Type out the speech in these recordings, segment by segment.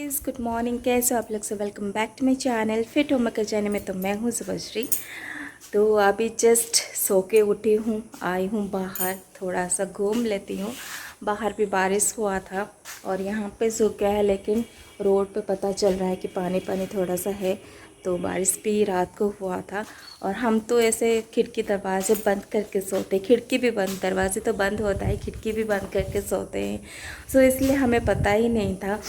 Guys, good morning. कैसे हो आप लोग? से welcome back to my channel fit home maker channel में। तो मैं हूँ शुभश्री। तो अभी जस्ट सो के उठी हूँ, आई हूँ बाहर, थोड़ा सा घूम लेती हूँ। बाहर भी बारिश हुआ था और यहाँ पे सूख गया है, लेकिन रोड पे पता चल रहा है कि पानी पानी थोड़ा सा है। तो बारिश भी रात को हुआ था और हम तो ऐसे खिड़की दरवाजे बंद करके सोते, खिड़की भी बंद, दरवाजे तो बंद होता है, खिड़की भी बंद करके सोते हैं। सो इसलिए हमें पता ही नहीं था।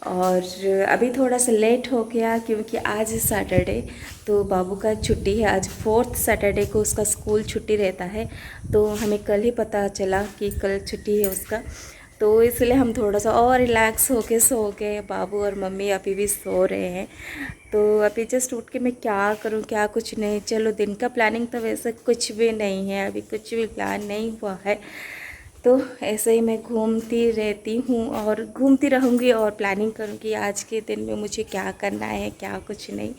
और अभी थोड़ा सा लेट हो गया क्योंकि आज सैटरडे, तो बाबू का छुट्टी है। आज 4th सैटरडे को उसका स्कूल छुट्टी रहता है। तो हमें कल ही पता चला कि कल छुट्टी है उसका। तो इसलिए हम थोड़ा सा और रिलैक्स होके सो गए। बाबू और मम्मी अभी भी सो रहे हैं। तो अभी जस्ट उठ के मैं क्या करूं, क्या कुछ नहीं। चलो, दिन का प्लानिंग तो वैसे कुछ भी नहीं है, अभी कुछ भी प्लान नहीं हुआ है। तो ऐसे ही मैं घूमती रहती हूँ और घूमती रहूँगी और प्लानिंग करूँगी आज के दिन में मुझे क्या करना है, क्या कुछ नहीं।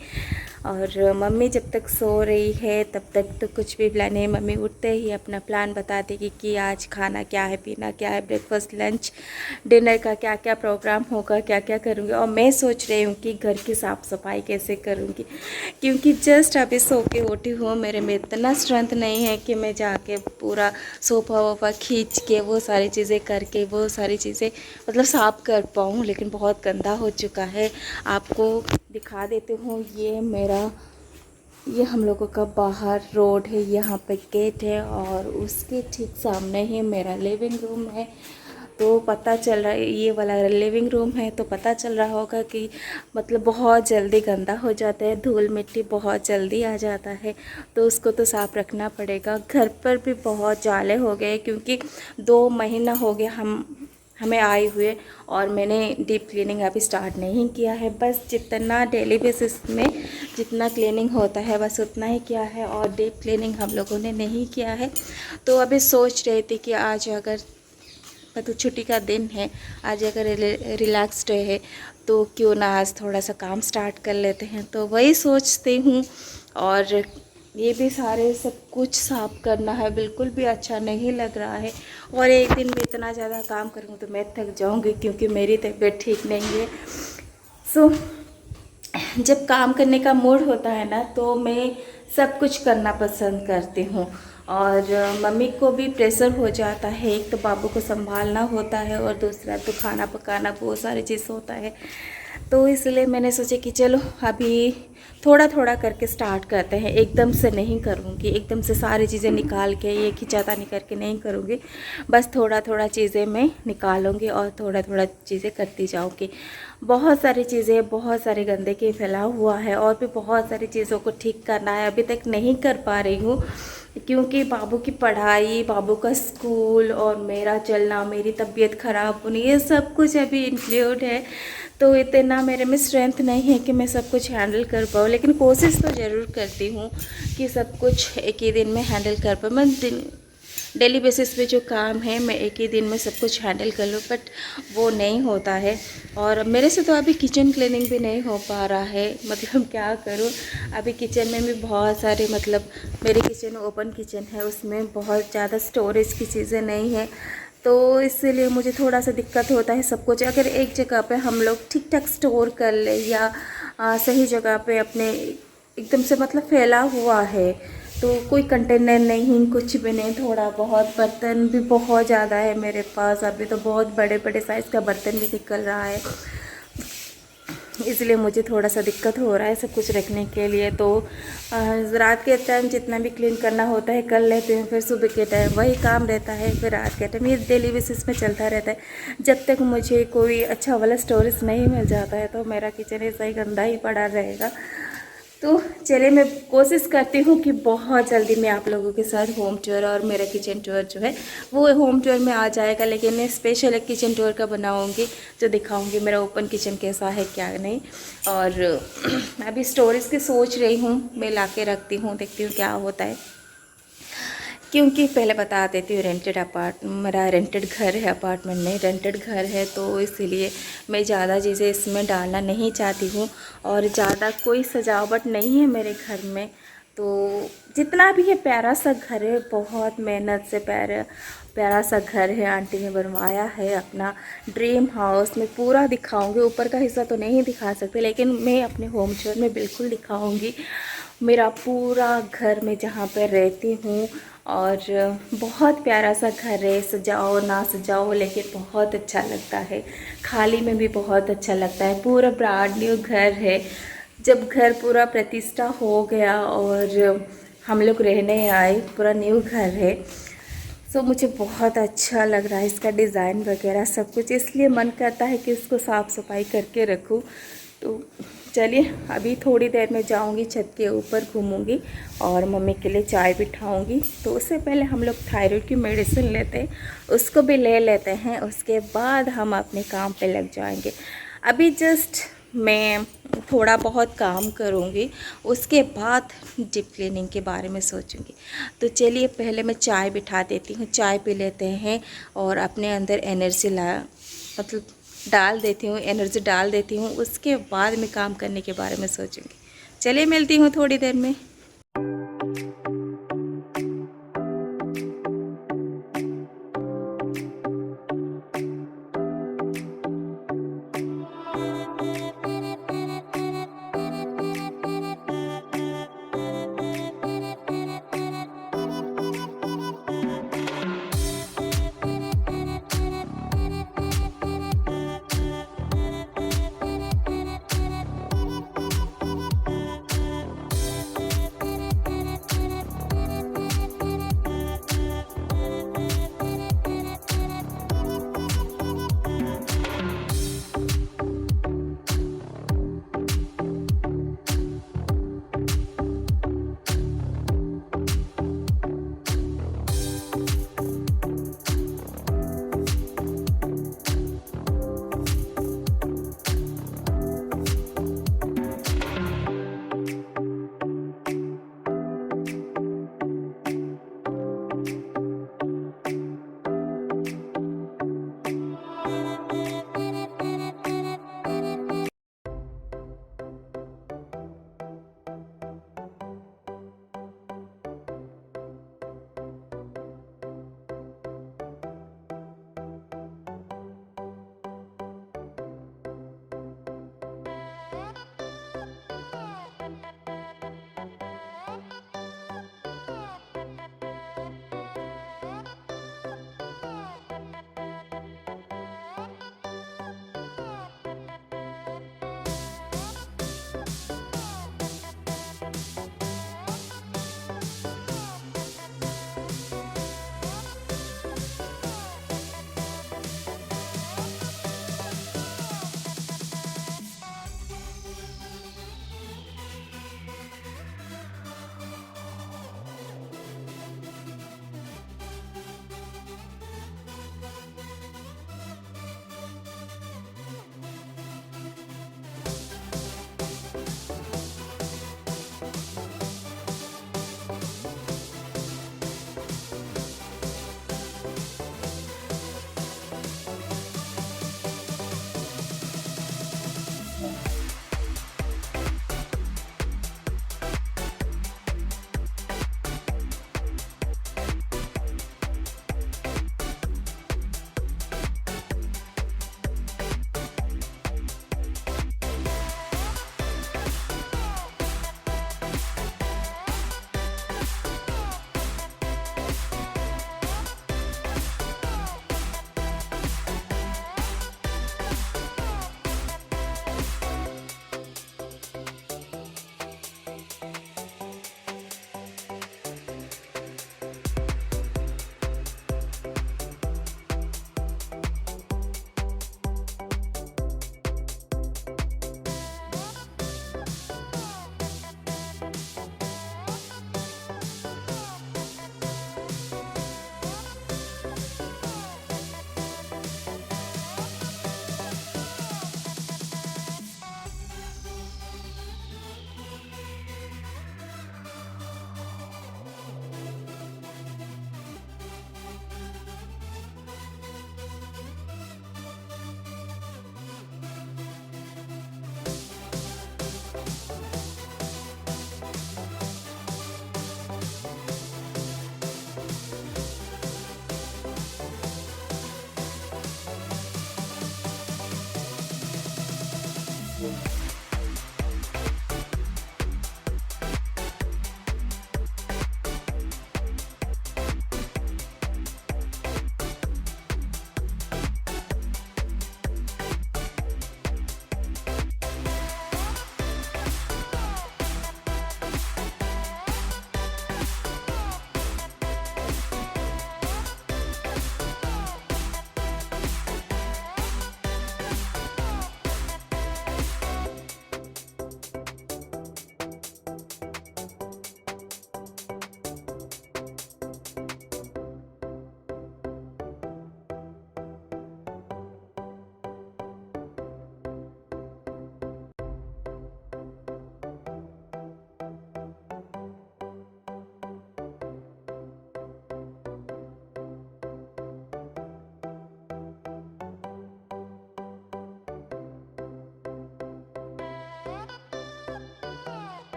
और मम्मी जब तक सो रही है तब तक तो कुछ भी प्लान नहीं। मम्मी उठते ही अपना प्लान बता देगी कि आज खाना क्या है, पीना क्या है, ब्रेकफास्ट, लंच, डिनर का क्या क्या प्रोग्राम होगा, क्या क्या करूँगी। और मैं सोच रही हूँ कि घर की साफ़ सफाई कैसे करूँगी, क्योंकि जस्ट अभी सो के उठी हूँ। मेरे में इतना स्ट्रेंथ नहीं है कि मैं जाके पूरा सोफ़ा वोफ़ा खींच के वो सारी चीज़ें करके वो सारी चीज़ें मतलब साफ़ कर पाऊँ, लेकिन बहुत गंदा हो चुका है। आपको दिखा देती हूँ, ये हम लोगों का बाहर रोड है, यहाँ पे गेट है और उसके ठीक सामने ही मेरा लिविंग रूम है। तो पता चल रहा है, ये वाला लिविंग रूम है, तो पता चल रहा होगा कि मतलब बहुत जल्दी गंदा हो जाता है, धूल मिट्टी बहुत जल्दी आ जाता है। तो उसको तो साफ़ रखना पड़ेगा। घर पर भी बहुत जाले हो गए क्योंकि 2 महीना हो गया हमें आए हुए, और मैंने डीप क्लीनिंग अभी स्टार्ट नहीं किया है। बस जितना डेली बेसिस में जितना क्लीनिंग होता है बस उतना ही किया है, और डीप क्लीनिंग हम लोगों ने नहीं किया है। तो अभी सोच रही थी कि आज अगर मतलब छुट्टी का दिन है, आज अगर रिलैक्स डे है, तो क्यों ना आज थोड़ा सा काम स्टार्ट कर लेते हैं। तो वही सोचती हूँ। और ये भी सारे सब कुछ साफ़ करना है, बिल्कुल भी अच्छा नहीं लग रहा है। और एक दिन में इतना ज़्यादा काम करूँगी तो मैं थक जाऊँगी, क्योंकि मेरी तबीयत ठीक नहीं है। सो जब काम करने का मूड होता है ना, तो मैं सब कुछ करना पसंद करती हूँ। और मम्मी को भी प्रेशर हो जाता है, एक तो बाबू को संभालना होता है और दूसरा तो खाना पकाना, बहुत सारी चीज़ होता है। तो इसलिए मैंने सोचा कि चलो अभी थोड़ा थोड़ा करके स्टार्ट करते हैं। एकदम से नहीं करूँगी, एकदम से सारी चीज़ें निकाल के ये खिंचातानी करके नहीं करूँगी। बस थोड़ा थोड़ा चीज़ें मैं निकालूँगी और थोड़ा थोड़ा चीज़ें करती जाऊँगी। बहुत सारी चीज़ें, बहुत सारे गंदगी फैला हुआ है और भी बहुत सारी चीज़ों को ठीक करना है। अभी तक नहीं कर पा रही हूँ क्योंकि बाबू की पढ़ाई, बाबू का स्कूल और मेरा चलना, मेरी तबीयत ख़राब होनी, ये सब कुछ अभी इंक्लूड है। तो इतना मेरे में स्ट्रेंथ नहीं है कि मैं सब कुछ हैंडल कर पाऊँ, लेकिन कोशिश तो ज़रूर करती हूँ कि सब कुछ एक ही दिन में हैंडल कर पाऊँ। मैं डेली बेसिस पे जो काम है मैं एक ही दिन में सब कुछ हैंडल कर लूँ, बट वो नहीं होता है। और मेरे से तो अभी किचन क्लीनिंग भी नहीं हो पा रहा है। मतलब क्या करूँ, अभी किचन में भी बहुत सारे, मतलब मेरी किचन ओपन किचन है, उसमें बहुत ज़्यादा स्टोरेज की चीज़ें नहीं है। तो इसलिए मुझे थोड़ा सा दिक्कत होता है। सब कुछ अगर एक जगह पे हम लोग ठीक ठाक स्टोर कर ले, या सही जगह पे अपने एकदम से मतलब फैला हुआ है, तो कोई कंटेनर नहीं, कुछ भी नहीं, थोड़ा बहुत, बर्तन भी बहुत ज़्यादा है मेरे पास। अभी तो बहुत बड़े बड़े साइज़ का बर्तन भी निकल रहा है, इसलिए मुझे थोड़ा सा दिक्कत हो रहा है सब कुछ रखने के लिए। तो रात के टाइम जितना भी क्लीन करना होता है कर लेते हैं, फिर सुबह के टाइम वही काम रहता है, फिर रात के टाइम, ये डेली बेसिस में चलता रहता है। जब तक मुझे कोई अच्छा वाला स्टोरेज नहीं मिल जाता है तो मेरा किचन ऐसा ही गंदा ही पड़ा रहेगा। तो चलिए, मैं कोशिश करती हूँ कि बहुत जल्दी मैं आप लोगों के साथ होम टूर और मेरा किचन टूर जो है वो होम टूर में आ जाएगा, लेकिन मैं स्पेशल एक किचन टूर का बनाऊँगी जो दिखाऊँगी मेरा ओपन किचन कैसा है क्या नहीं। और अभी स्टोरेज की सोच रही हूँ, मैं ला के रखती हूँ, देखती हूँ क्या होता है। क्योंकि पहले बता देती हूँ, मेरा रेंटेड घर है, अपार्टमेंट नहीं, रेंटेड घर है। तो इसीलिए मैं ज़्यादा चीज़ें इसमें डालना नहीं चाहती हूँ, और ज़्यादा कोई सजावट नहीं है मेरे घर में। तो जितना भी ये प्यारा सा घर है, बहुत मेहनत से प्यारा सा घर है, आंटी ने बनवाया है अपना ड्रीम हाउस। मैं पूरा दिखाऊंगी, ऊपर का हिस्सा तो नहीं दिखा सकते, लेकिन मैं अपने होम टूर में बिल्कुल दिखाऊंगी मेरा पूरा घर में जहाँ पर रहती हूँ। और बहुत प्यारा सा घर है, सजाओ ना सजाओ लेकिन बहुत अच्छा लगता है, खाली में भी बहुत अच्छा लगता है। पूरा ब्रांड न्यू घर है। जब घर पूरा प्रतिष्ठा हो गया और हम लोग रहने आए, पूरा न्यू घर है, सो मुझे बहुत अच्छा लग रहा है इसका डिज़ाइन वगैरह सब कुछ, इसलिए मन करता है कि इसको साफ़ सफाई करके रखूं। तो चलिए अभी थोड़ी देर में जाऊंगी, छत के ऊपर घूमूंगी और मम्मी के लिए चाय बिठाऊंगी। तो उससे पहले हम लोग थायराइड की मेडिसिन लेते हैं, उसको भी ले लेते हैं, उसके बाद हम अपने काम पे लग जाएंगे। अभी जस्ट मैं थोड़ा बहुत काम करूँगी, उसके बाद डीप क्लीनिंग के बारे में सोचूंगी। तो चलिए पहले मैं चाय बिठा देती हूँ, चाय पी लेते हैं और अपने अंदर एनर्जी मतलब डाल देती हूँ, एनर्जी डाल देती हूँ, उसके बाद मैं काम करने के बारे में सोचूंगी। चलिए मिलती हूँ थोड़ी देर में।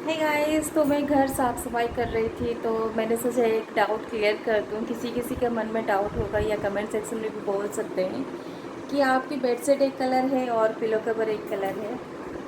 हे गाइस, तो मैं घर साफ़ सफाई कर रही थी तो मैंने सोचा एक डाउट क्लियर कर दूं। किसी किसी के मन में डाउट होगा या कमेंट सेक्शन में भी बोल सकते हैं कि आपकी बेडशीट एक कलर है और पिलो कवर एक कलर है।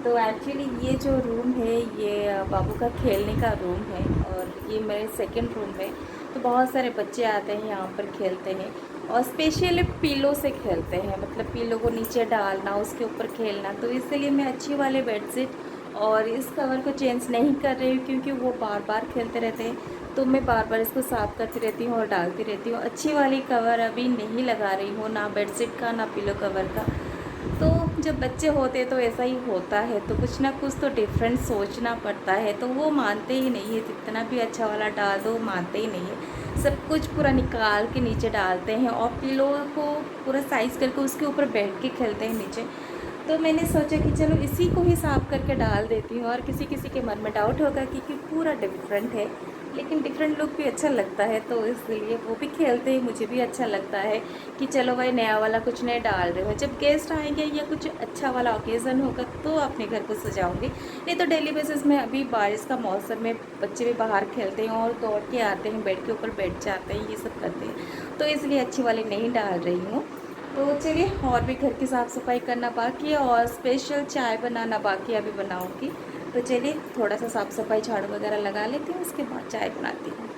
तो एक्चुअली ये जो रूम है ये बाबू का खेलने का रूम है और ये मेरे सेकंड रूम है। तो बहुत सारे बच्चे आते हैं यहाँ पर खेलते हैं और स्पेशली पिलो से खेलते हैं, मतलब पिलो को नीचे डालना उसके ऊपर खेलना। तो इसलिए मैं अच्छी वाले बेडशीट और इस कवर को चेंज नहीं कर रही हूँ क्योंकि वो बार बार खेलते रहते हैं। तो मैं बार बार इसको साफ़ करती रहती हूँ और डालती रहती हूँ। अच्छी वाली कवर अभी नहीं लगा रही हूँ, ना बेडशीट का ना पिलो कवर का। तो जब बच्चे होते तो ऐसा ही होता है, तो कुछ ना कुछ तो डिफरेंट सोचना पड़ता है। तो वो मानते ही नहीं है, जितना भी अच्छा वाला डाल दो मानते ही नहीं है। सब कुछ पूरा निकाल के नीचे डालते हैं और पिलो को पूरा साइज़ करके उसके ऊपर बैठ के खेलते हैं नीचे। तो मैंने सोचा कि चलो इसी को ही साफ़ करके डाल देती हूँ। और किसी किसी के मन में डाउट होगा कि पूरा डिफरेंट है, लेकिन डिफरेंट लुक भी अच्छा लगता है, तो इसलिए वो भी खेलते हैं, मुझे भी अच्छा लगता है कि चलो भाई नया वाला कुछ नया डाल रहे हो। जब गेस्ट आएंगे या कुछ अच्छा वाला ओकेज़न होगा तो अपने घर को सजाऊंगी, नहीं तो डेली बेसिस में अभी बारिश का मौसम में बच्चे भी बाहर खेलते हैं और दौड़ के आते हैं, बेड के ऊपर बैठ जाते हैं, ये सब करते हैं। तो इसलिए अच्छी वाली नहीं डाल रही हूँ। तो चलिए, और भी घर की साफ़ सफाई करना बाकी है और स्पेशल चाय बनाना बाकी अभी बनाऊंगी। तो चलिए थोड़ा सा साफ़ सफाई झाड़ू वगैरह लगा लेती हूँ, उसके बाद चाय बनाती हूँ।